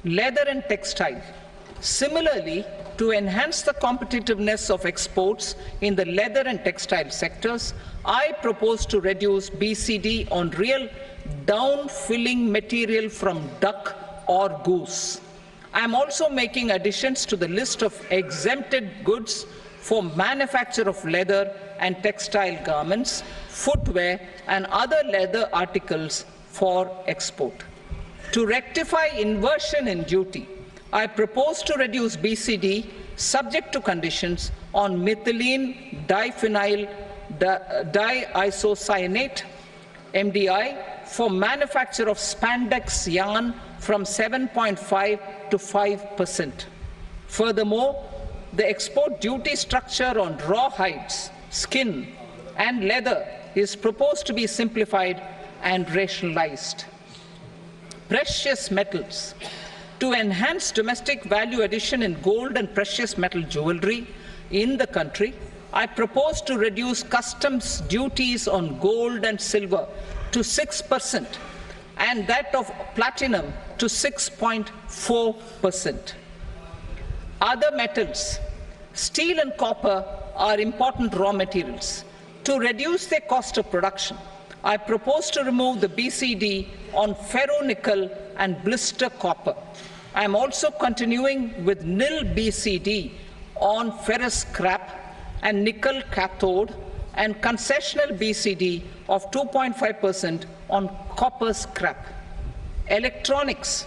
leather and textile. Similarly, to enhance the competitiveness of exports in the leather and textile sectors, I propose to reduce BCD on real down-filling material from duck or goose. I am also making additions to the list of exempted goods for manufacture of leather and textile garments, footwear and other leather articles for export. To rectify inversion in duty, I propose to reduce BCD subject to conditions on methylene diphenyl diisocyanate MDI for manufacture of spandex yarn from 7.5 to 5%. Furthermore, the export duty structure on raw hides, skin and leather is proposed to be simplified and rationalized. Precious metals. To enhance domestic value addition in gold and precious metal jewelry in the country, I propose to reduce customs duties on gold and silver to 6% and that of platinum to 6.4%. Other metals, steel and copper are important raw materials. To reduce their cost of production, I propose to remove the BCD on ferronickel and blister copper. I am also continuing with nil BCD on ferrous scrap and nickel cathode and concessional BCD of 2.5% on copper scrap. Electronics.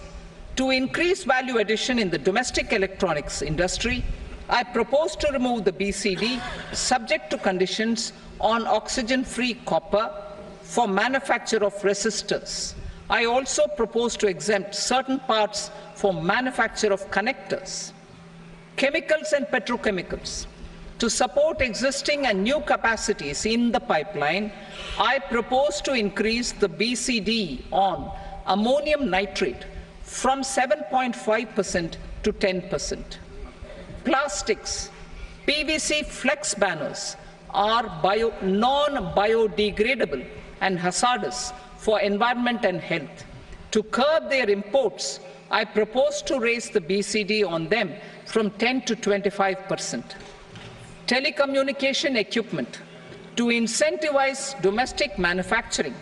To increase value addition in the domestic electronics industry, I propose to remove the BCD subject to conditions on oxygen-free copper for manufacture of resistors. I also propose to exempt certain parts for manufacture of connectors. Chemicals and petrochemicals. To support existing and new capacities in the pipeline, I propose to increase the BCD on ammonium nitrate from 7.5% to 10%. Plastics. PVC flex banners are non-biodegradable and hazardous for environment and health. To curb their imports, I propose to raise the BCD on them from 10 to 25%. Telecommunication equipment. To incentivize domestic manufacturing,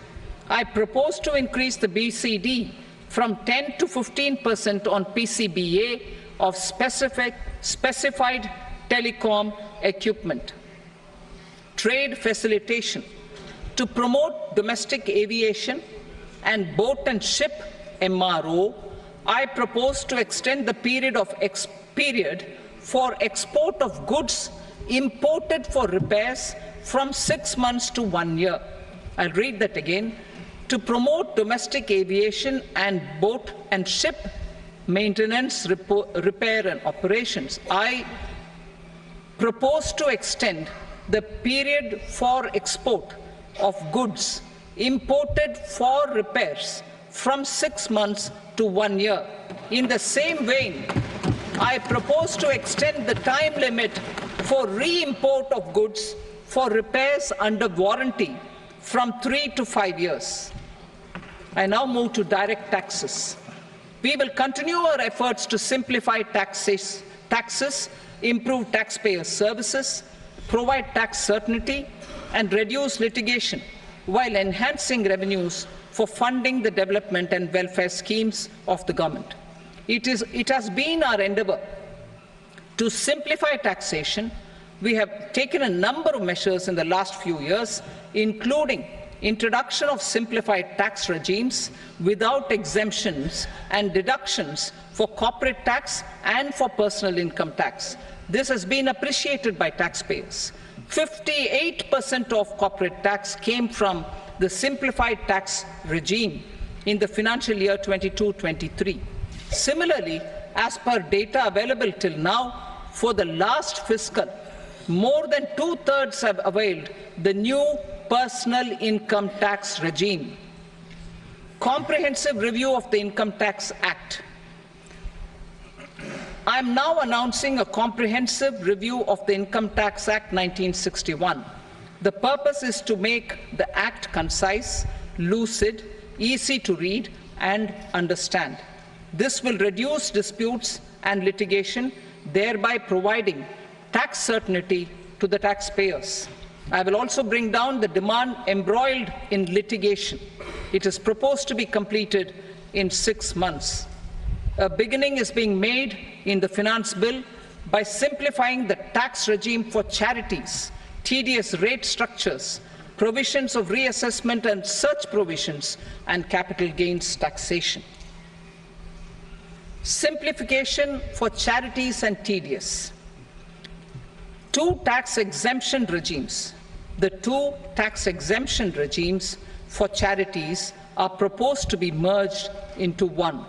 I propose to increase the BCD from 10 to 15% on PCBA of specified telecom equipment. Trade facilitation. To promote domestic aviation and boat and ship MRO, I propose to extend the period for export of goods imported for repairs from 6 months to 1 year. I'll read that again. To promote domestic aviation and boat and ship maintenance, repair and operations, I propose to extend the period for export of goods imported for repairs from 6 months to 1 year. In the same vein, I propose to extend the time limit for re-import of goods for repairs under warranty from 3 to 5 years. I now move to direct taxes. We will continue our efforts to simplify taxes, improve taxpayer services, provide tax certainty, and reduce litigation while enhancing revenues for funding the development and welfare schemes of the government. It has been our endeavour to simplify taxation. We have taken a number of measures in the last few years, including introduction of simplified tax regimes without exemptions and deductions for corporate tax and for personal income tax. This has been appreciated by taxpayers. 58% of corporate tax came from the simplified tax regime in the financial year 22-23. Similarly, as per data available till now, for the last fiscal, more than 2/3 have availed the new personal income tax regime. Comprehensive review of the Income Tax Act. I am now announcing a comprehensive review of the Income Tax Act 1961. The purpose is to make the Act concise, lucid, easy to read and understand. This will reduce disputes and litigation, thereby providing tax certainty to the taxpayers. I will also bring down the demand embroiled in litigation. It is proposed to be completed in 6 months. A beginning is being made in the Finance Bill by simplifying the tax regime for charities, TDS rate structures, provisions of reassessment and search provisions, and capital gains taxation. Simplification for charities and TDS. The two tax exemption regimes for charities are proposed to be merged into one.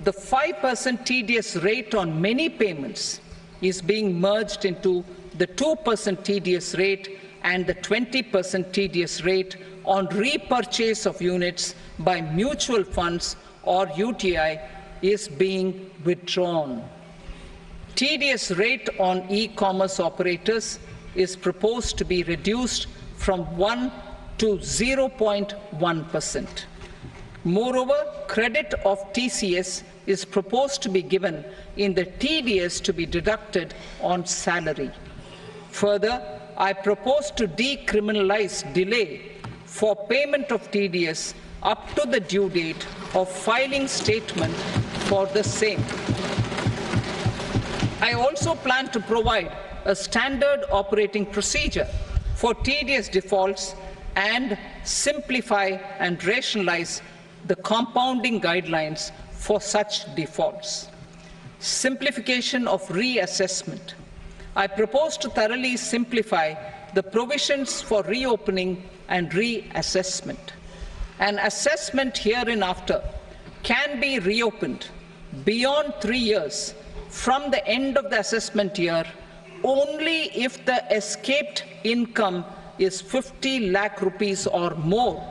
The 5% TDS rate on many payments is being merged into the 2% TDS rate, and the 20% TDS rate on repurchase of units by mutual funds or UTI is being withdrawn. TDS rate on e-commerce operators is proposed to be reduced from 1 to 0.1%. Moreover, credit of TCS is proposed to be given in the TDS to be deducted on salary. Further, I propose to decriminalize delay for payment of TDS up to the due date of filing statement for the same. I also plan to provide a standard operating procedure for TDS defaults and simplify and rationalize the compounding guidelines for such defaults. Simplification of reassessment. I propose to thoroughly simplify the provisions for reopening and reassessment. An assessment hereinafter can be reopened beyond 3 years from the end of the assessment year only if the escaped income is 50 lakh rupees or more,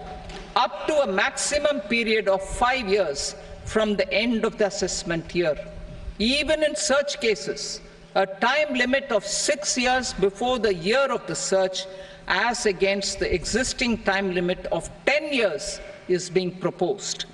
up to a maximum period of 5 years from the end of the assessment year. Even in such cases, a time limit of 6 years before the year of the search, as against the existing time limit of 10 years, is being proposed.